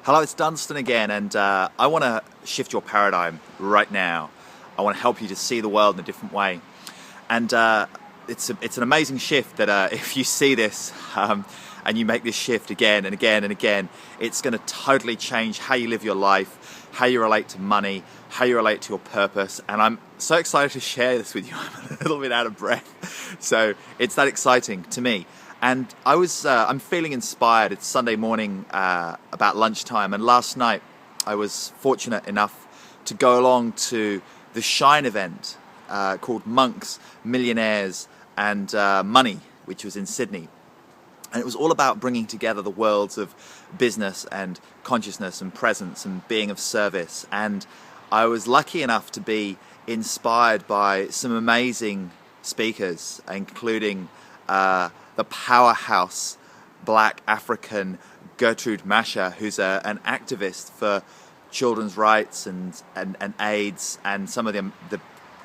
Hello, it's Dunstan again, and I want to shift your paradigm right now. I want to help you to see the world in a different way. And it's an amazing shift that if you see this and you make this shift again and again and again, it's going to totally change how you live your life, how you relate to money, how you relate to your purpose. And I'm so excited to share this with you. I'm a little bit out of breath. So it's that exciting to me. And I'm feeling inspired. It's Sunday morning about lunchtime, and last night I was fortunate enough to go along to the Shine event called Monks, Millionaires and Money, which was in Sydney. And it was all about bringing together the worlds of business and consciousness and presence and being of service. And I was lucky enough to be inspired by some amazing speakers, including the powerhouse black African Gertrude Masher, who's an activist for children's rights and AIDS and some of the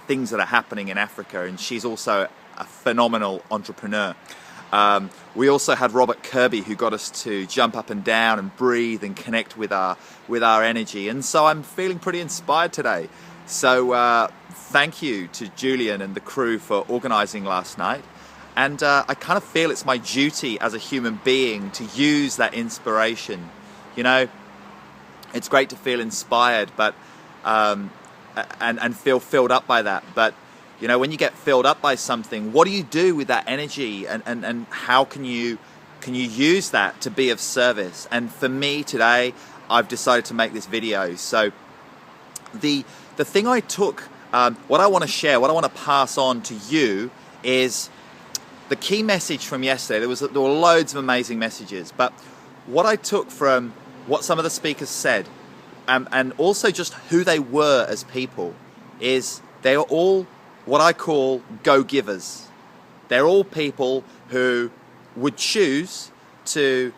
things that are happening in Africa. And she's also a phenomenal entrepreneur. We also had Robert Kirby, who got us to jump up and down and breathe and connect with our energy. And so I'm feeling pretty inspired today. So thank you to Julian and the crew for organizing last night. And I kind of feel it's my duty as a human being to use that inspiration. You know, it's great to feel inspired, but and feel filled up by that. But you know, when you get filled up by something, what do you do with that energy, and how can you use that to be of service? And for me today, I've decided to make this video. So the thing I took, what I want to share, what I want to pass on to you is the key message from yesterday. There were loads of amazing messages, but what I took from what some of the speakers said, and also just who they were as people, is they are all what I call go-givers. They're all people who would choose to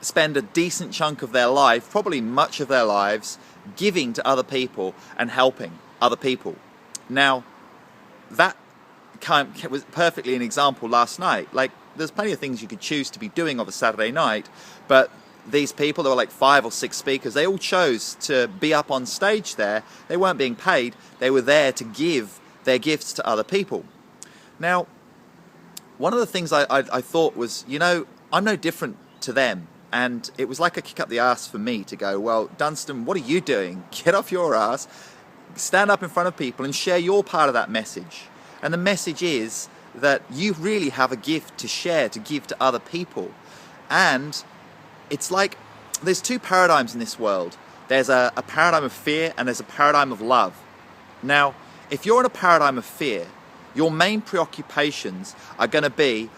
spend a decent chunk of their life, probably much of their lives, giving to other people and helping other people. Now, that was perfectly an example last night. Like, there's plenty of things you could choose to be doing of a Saturday night, but these people, there were like 5 or 6 speakers, they all chose to be up on stage there. They weren't being paid. They were there to give their gifts to other people. Now, one of the things I thought was, you know, I'm no different to them. And it was like a kick up the ass for me to go, well, Dunstan, what are you doing? Get off your ass, stand up in front of people and share your part of that message. And the message is that you really have a gift to share, to give to other people. And it's like there's 2 paradigms in this world. There's a paradigm of fear and there's a paradigm of love. Now, if you're in a paradigm of fear, your main preoccupations are going to be,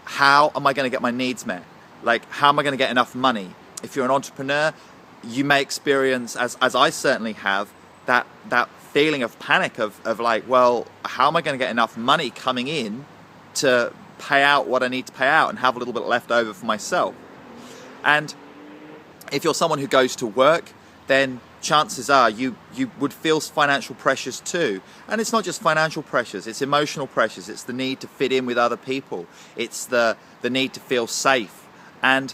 how am I going to get my needs met? Like, how am I going to get enough money? If you're an entrepreneur, you may experience, as I certainly have, that feeling of panic of like, well, how am I going to get enough money coming in to pay out what I need to pay out and have a little bit left over for myself? And if you're someone who goes to work, then chances are you would feel financial pressures too. And it's not just financial pressures, it's emotional pressures. It's the need to fit in with other people. It's the need to feel safe. And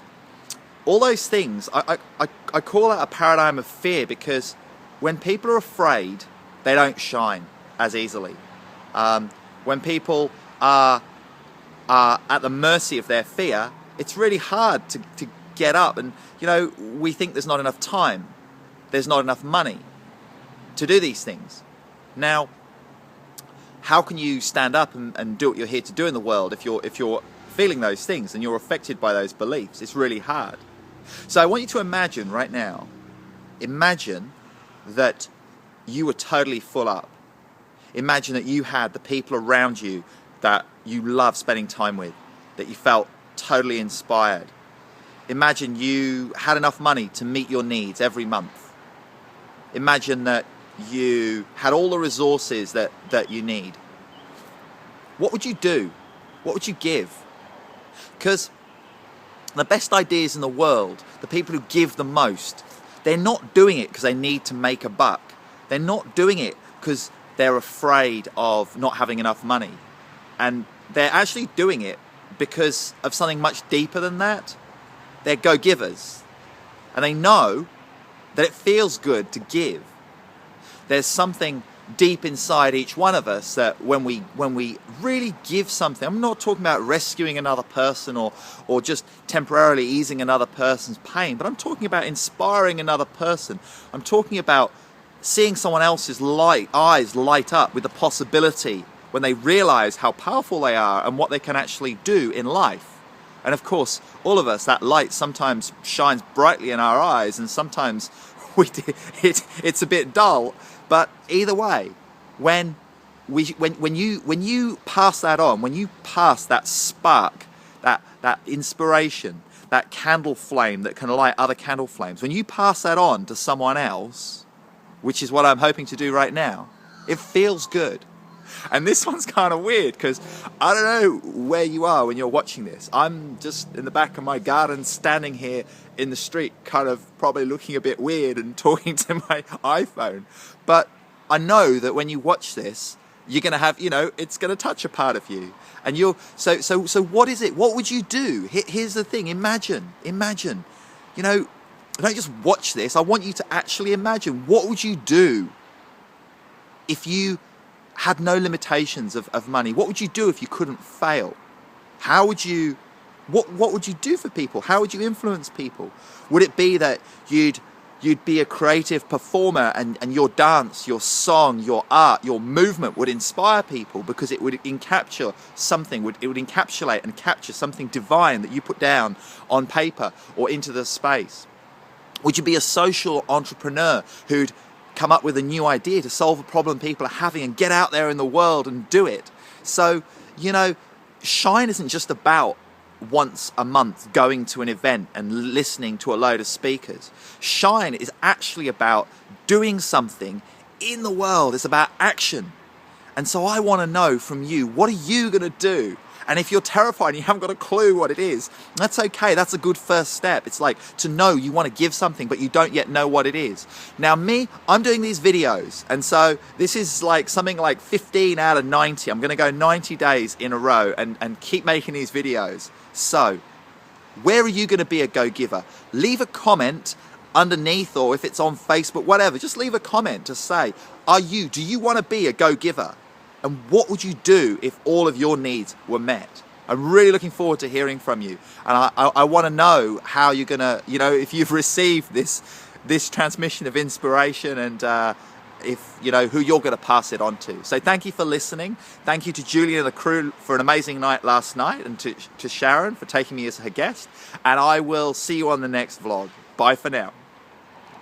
all those things, I call that a paradigm of fear, because when people are afraid, they don't shine as easily. When people are at the mercy of their fear, it's really hard to get up. And, you know, we think there's not enough time. There's not enough money to do these things. Now, how can you stand up and do what you're here to do in the world if you're feeling those things and you're affected by those beliefs? It's really hard. So I want you to imagine right now, imagine that you were totally full up. Imagine that you had the people around you that you love spending time with, that you felt totally inspired. Imagine you had enough money to meet your needs every month. Imagine that you had all the resources that you need. What would you do? What would you give? Because the best ideas in the world, the people who give the most, they're not doing it because they need to make a buck. They're not doing it because they're afraid of not having enough money. And they're actually doing it because of something much deeper than that. They're go-givers. And they know that it feels good to give. There's something deep inside each one of us that when we really give something, I'm not talking about rescuing another person or just temporarily easing another person's pain, but I'm talking about inspiring another person. I'm talking about seeing someone else's eyes light up with the possibility when they realize how powerful they are and what they can actually do in life. And of course, all of us, that light sometimes shines brightly in our eyes, and sometimes it's a bit dull. But either way, when you pass that on, when you pass that spark, that inspiration, that candle flame that can light other candle flames, when you pass that on to someone else, which is what I'm hoping to do right now, it feels good. And this one's kind of weird because I don't know where you are when you're watching this. I'm just in the back of my garden, standing here in the street, kind of probably looking a bit weird and talking to my iPhone. But I know that when you watch this, you're going to have, it's going to touch a part of you. And so what is it? What would you do? Here's the thing. Imagine, don't just watch this. I want you to actually imagine, what would you do if you had no limitations of money? What would you do if you couldn't fail? How would you, what would you do for people? How would you influence people? Would it be that you'd be a creative performer and your dance, your song, your art, your movement would inspire people because it would encapsulate something, it would encapsulate and capture something divine that you put down on paper or into the space? Would you be a social entrepreneur who'd come up with a new idea to solve a problem people are having and get out there in the world and do it? So, Shine isn't just about once a month going to an event and listening to a load of speakers. Shine is actually about doing something in the world. It's about action. And so I want to know from you, what are you going to do? And if you're terrified and you haven't got a clue what it is, that's okay. That's a good first step. It's like to know you want to give something, but you don't yet know what it is. Now I'm doing these videos. And so this is like something like 15 out of 90. I'm going to go 90 days in a row and keep making these videos. So where are you going to be a go-giver? Leave a comment underneath, or if it's on Facebook, whatever, just leave a comment to say, do you want to be a go-giver? And what would you do if all of your needs were met? I'm really looking forward to hearing from you. And I want to know how you're going to, if you've received this transmission of inspiration and who you're going to pass it on to. So thank you for listening. Thank you to Julie and the crew for an amazing night last night, and to Sharon for taking me as her guest. And I will see you on the next vlog. Bye for now.